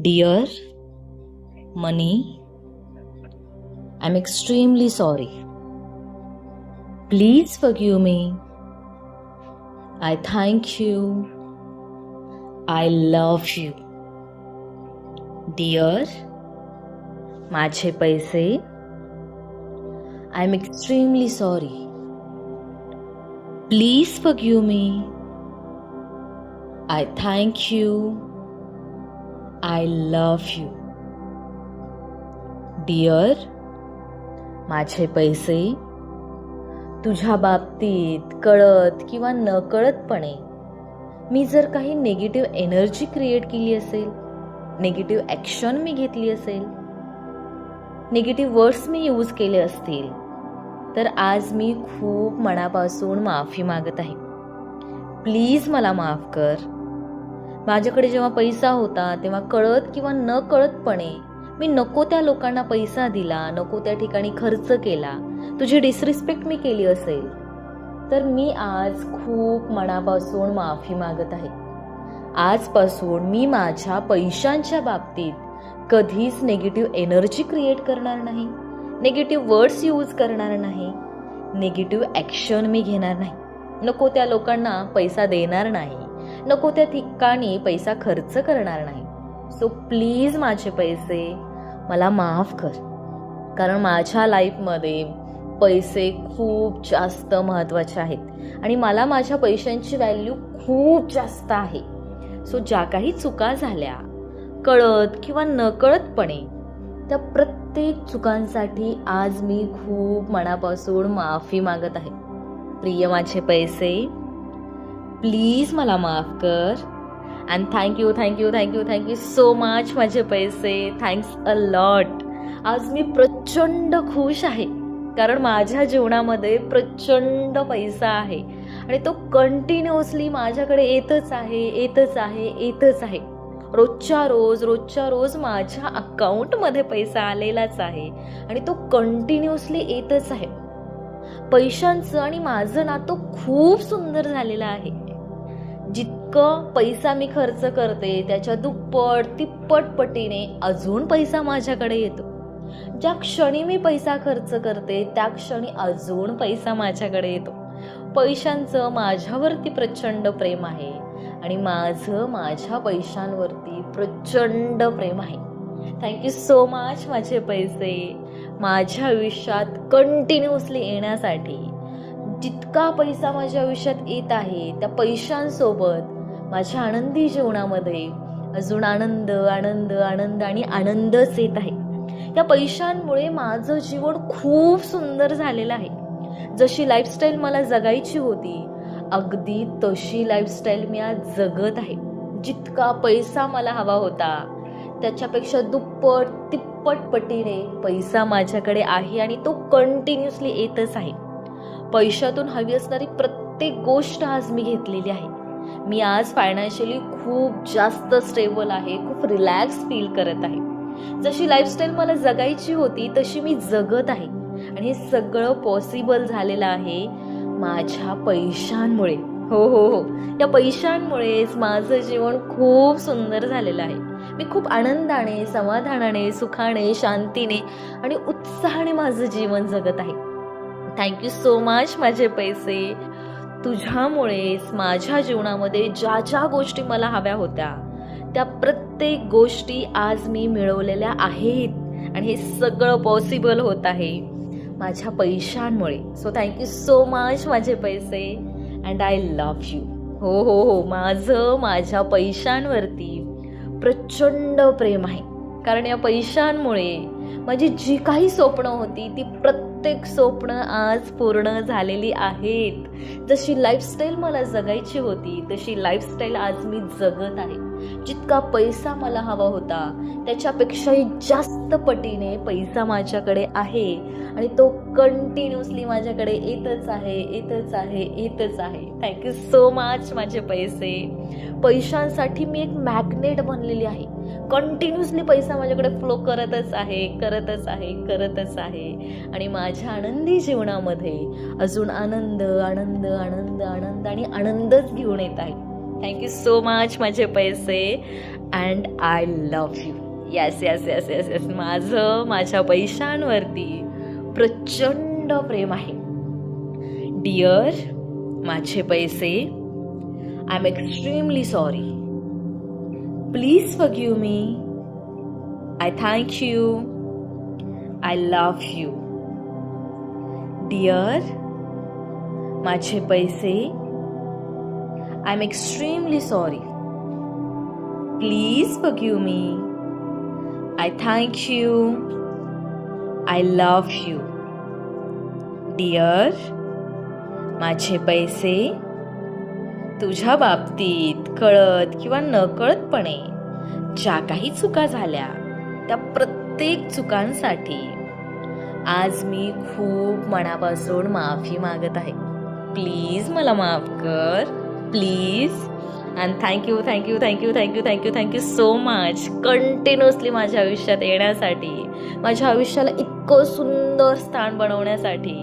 Dear Money, I'm extremely sorry. Please forgive me. I thank you. I love you. Dear माझे पैसे, I'm extremely sorry. Please forgive me. I thank you. I love you. Dear माझे पैसे, तुझ्या बाबतीत कळत किंवा नकळतपणे मी जर काही निगेटिव्ह एनर्जी क्रिएट केली असेल, निगेटिव्ह ॲक्शन मी घेतली असेल, निगेटिव्ह वर्ड्स मी यूज केले असतील, तर आज मी खूप मनापासून माफी मागत आहे. प्लीज मला माफ कर. माझ्याकडे जेव्हा पैसा होता तेव्हा कळत किंवा न कळतपणे मी नको त्या लोकांना पैसा दिला, नको त्या ठिकाणी खर्च केला, तुझी डिसरिस्पेक्ट मी केली असेल, तर मी आज खूप मनापासून माफी मागत आहे. आजपासून मी माझ्या पैशांच्या बाबतीत कधीच निगेटिव्ह एनर्जी क्रिएट करणार नाही, निगेटिव्ह वर्ड्स यूज करणार नाही, निगेटिव्ह ॲक्शन मी घेणार नाही, नको त्या लोकांना पैसा देणार नाही, नको त्या ठिकाणी पैसा खर्च करणार नाही. सो प्लीज माझे पैसे मला माफ कर, कारण माझ्या लाईफमध्ये पैसे खूप जास्त महत्त्वाचे आहेत आणि मला माझ्या पैशांची व्हॅल्यू खूप जास्त आहे. सो ज्या काही चुका झाल्या कळत किंवा नकळतपणे, त्या प्रत्येक चुकांसाठी आज मी खूप मनापासून माफी मागत आहे. प्रिय माझे पैसे, प्लीज मला माफ कर. And thank you thank you thank you thank you so much माझे पैसे. Thanks a lot. आज मी प्रचंड खुश आहे, कारण माझ्या जीवनामध्ये प्रचंड पैसा आहे आणि तो कंटिन्युअसली माझ्याकडे येतच आहे, येतच आहे, येतच आहे. रोजच्या रोज माझ्या अकाउंटमध्ये पैसा आलेलाच आहे आणि तो कंटिन्युअसली येतच आहे. पैशांचं आणि माझं नातं खूप सुंदर झालेलं आहे. जितकं पैसा मी खर्च करते त्याच्या दुप्पट तिप्पट पटीने अजून पैसा माझ्याकडे येतो. ज्या क्षणी मी पैसा खर्च करते त्या क्षणी अजून पैसा माझ्याकडे येतो. पैशांचं माझ्यावरती प्रचंड प्रेम आहे आणि माझं माझ्या पैशांवरती प्रचंड प्रेम आहे. थँक्यू सो मच माझे पैसे. माझ्या आयुष्यात कंटिन्युअसली येण्यासाठी जितका पैसा माझ्या आयुष्यात येत आहे त्या पैशांसोबत माझ्या आनंदी जीवनामध्ये अजून आनंद आनंद आनंद आणि आनंदच येत आहे. त्या पैशांमुळे माझं जीवन खूप सुंदर झालेलं आहे. जशी लाईफस्टाईल मला जगायची होती अगदी तशी लाईफस्टाईल मी आज जगत आहे. जितका पैसा मला हवा होता त्याच्यापेक्षा दुप्पट तिप्पट पटीने पैसा माझ्याकडे आहे आणि तो कंटिन्युअसली येतच आहे. पैशातून हवी असणारी प्रत्येक गोष्ट आज मी घेतलेली आहे. मी आज फायनान्शियली खूप जास्त स्टेबल आहे, खूप रिलॅक्स फील करत आहे. जशी लाईफस्टाईल मला जगायची होती तशी मी जगत आहे आणि हे सगळं पॉसिबल झालेलं आहे माझ्या पैशांमुळे. हो हो हो, या पैशांमुळेच माझं जीवन खूप सुंदर झालेलं आहे. मी खूप आनंदाने, समाधानाने, सुखाने, शांतीने आणि उत्साहाने माझं जीवन जगत आहे. थँक्यू सो मच माझे पैसे. तुझ्यामुळेच माझ्या जीवनामध्ये ज्या ज्या गोष्टी मला हव्या होत्या त्या प्रत्येक गोष्टी आज मी मिळवलेल्या आहेत आणि हे सगळं पॉसिबल होत आहे माझ्या पैशांमुळे. सो थँक्यू सो मच माझे पैसे. And I love you. हो हो हो, माझं माझ्या पैशांवरती प्रचंड प्रेम आहे, कारण या पैशांमुळे माझी जी काही स्वप्न होती ती प्रत्येक स्वप्न आज पूर्ण झालेली आहेत. जशी लाईफस्टाईल मला जगायची होती तशी लाईफस्टाईल आज मी जगत आहे. जितका पैसा मला हवा होता त्याच्यापेक्षाही जास्त पटीने पैसा माझ्याकडे आहे आणि तो कंटिन्युअसली माझ्याकडे येतच आहे, येतच आहे, येतच आहे. थँक्यू सो मच माझे पैसे. पैशांसाठी मी एक मॅग्नेट बनलेली आहे. कंटिन्युअसली पैसा माझ्याकडे फ्लो करतच आहे, करतच आहे, करतच आहे आणि माझ्या आनंदी जीवनामध्ये अजून आनंद आनंद आनंद आनंद आणि आनंदच घेऊन येत आहे. थँक्यू सो मच माझे पैसे. And I love you. Yes yes yes yes yes माझ्या पैशांवरती प्रचंड प्रेम आहे. डिअर माझे पैसे, I am extremely sorry. Please forgive me. I thank you. I love you. Dear माझे पैसे, I am extremely sorry. Please forgive me. I thank you. I love you. Dear माझे पैसे, तुझ्या बाबतीत कळत किंवा नकळतपणे ज्या काही चुका झाल्या त्या प्रत्येक चुकांसाठी आज मी खूप मनापासून माफी मागत आहे. प्लीज मला माफ कर. Please. And thank you thank you thank you thank you thank you thank you so much continuously माझ्या आयुष्यात येण्यासाठी, माझ्या आयुष्याला इतकं सुंदर स्थान बनवण्यासाठी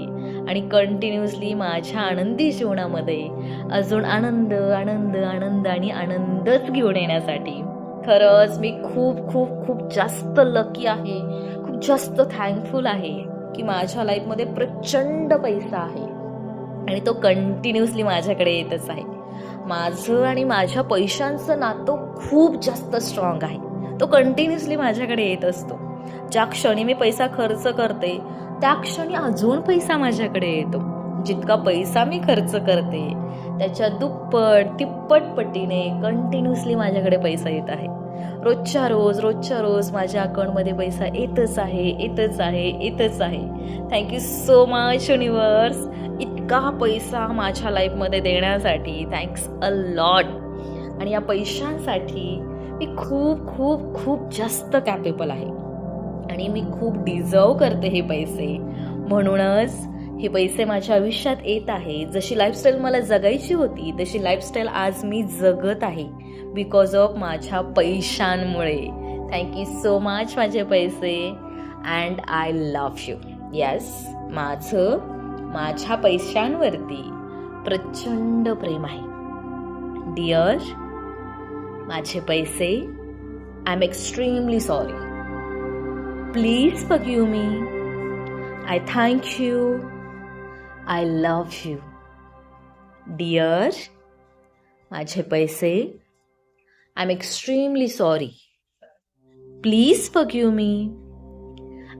आणि कंटिन्युअसली माझ्या आनंदी जीवनामध्ये अजून आनंद आनंद आनंद आणि आनंदच घेऊन येण्यासाठी. खरंच मी खूप खूप खूप जास्त लकी आहे, खूप जास्त थँकफुल आहे की माझ्या लाईफमध्ये प्रचंड पैसा आहे आणि तो कंटिन्युअसली माझ्याकडे येतच आहे. माझं आणि माझ्या पैशांचं नातं खूप जास्त स्ट्रॉंग आहे. तो कंटिन्युअसली माझ्याकडे येत असतो. ज्या क्षणी मी पैसा खर्च करते त्या क्षणी अजून पैसा माझ्याकडे येतो. जितका पैसा मी खर्च करते त्याच्या दुप्पट तिप्पट पटीने कंटिन्युअसली माझ्याकडे पैसा येत आहे. रोजच्या रोज माझ्या अकाउंटमध्ये पैसा येतच आहे. थँक्यू सो मच युनिवर्स, इतका पैसा माझ्या लाईफमध्ये देण्यासाठी. Thanks a lot. आणि या पैशांसाठी मी खूप खूप खूप जास्त कॅपेबल आहे आणि मी खूप डिझर्व करते हे पैसे. म्हणूनच हे पैसे माझ्या आयुष्यात येत आहे. जशी लाईफस्टाईल मला जगायची होती तशी लाईफस्टाईल आज मी जगत आहे बिकॉज ऑफ माझ्या पैशांमुळे. थँक्यू सो मच माझे पैसे and I love you. Yes माझ्या पैशांवरती प्रचंड प्रेम आहे. डिअर माझे पैसे, I am extremely sorry. Please forgive me. I thank you. I love you. Dear माझे पैसे, I am extremely sorry. Please forgive me.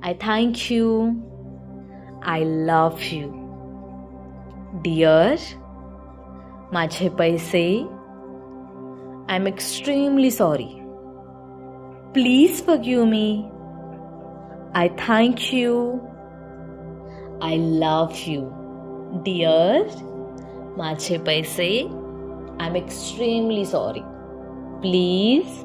I thank you. I love you. Dear माझे पैसे, I am extremely sorry. Please forgive me. I thank you. I love you. Dear माझे पैसे, I am extremely sorry. Please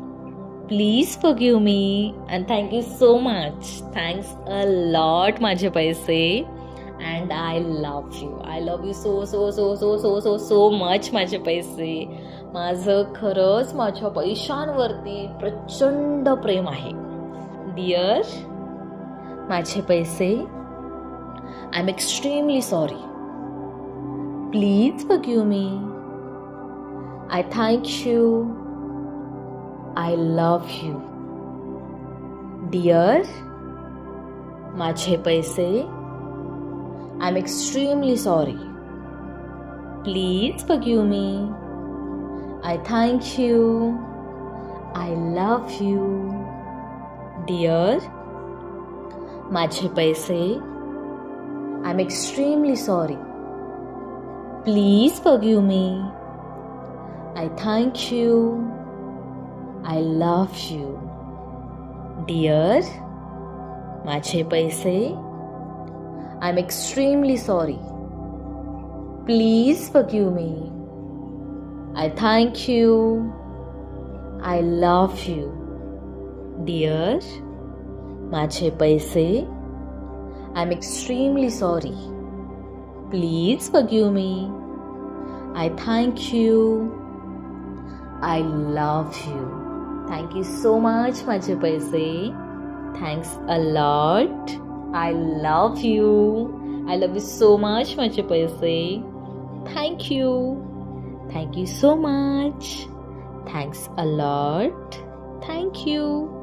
forgive me and thank you so much. Thanks a lot माझे पैसे and I love you. I love you so so so so so so so much माझे पैसे. माझं खरंच माझ्या पैशांवरती प्रचंड प्रेम आहे. डिअर माझे पैसे, I am extremely sorry. Please forgive me. I thank you. I love you. Dear माझे पैसे, I am extremely sorry. Please forgive me. I thank you. I love you. Dear माझे पैसे, I am extremely sorry. Please forgive me. I thank you. I love you. Dear माझे पैसे, I am extremely sorry. Please forgive me. I thank you. I love you. Dear माझे पैसे, I am extremely sorry. Please forgive me. I thank you. I love you. Thank you so much माझे पैसे. Thanks a lot. I love you. I love you so much माझे पैसे. Thank you. Thank you so much. Thanks a lot. Thank you.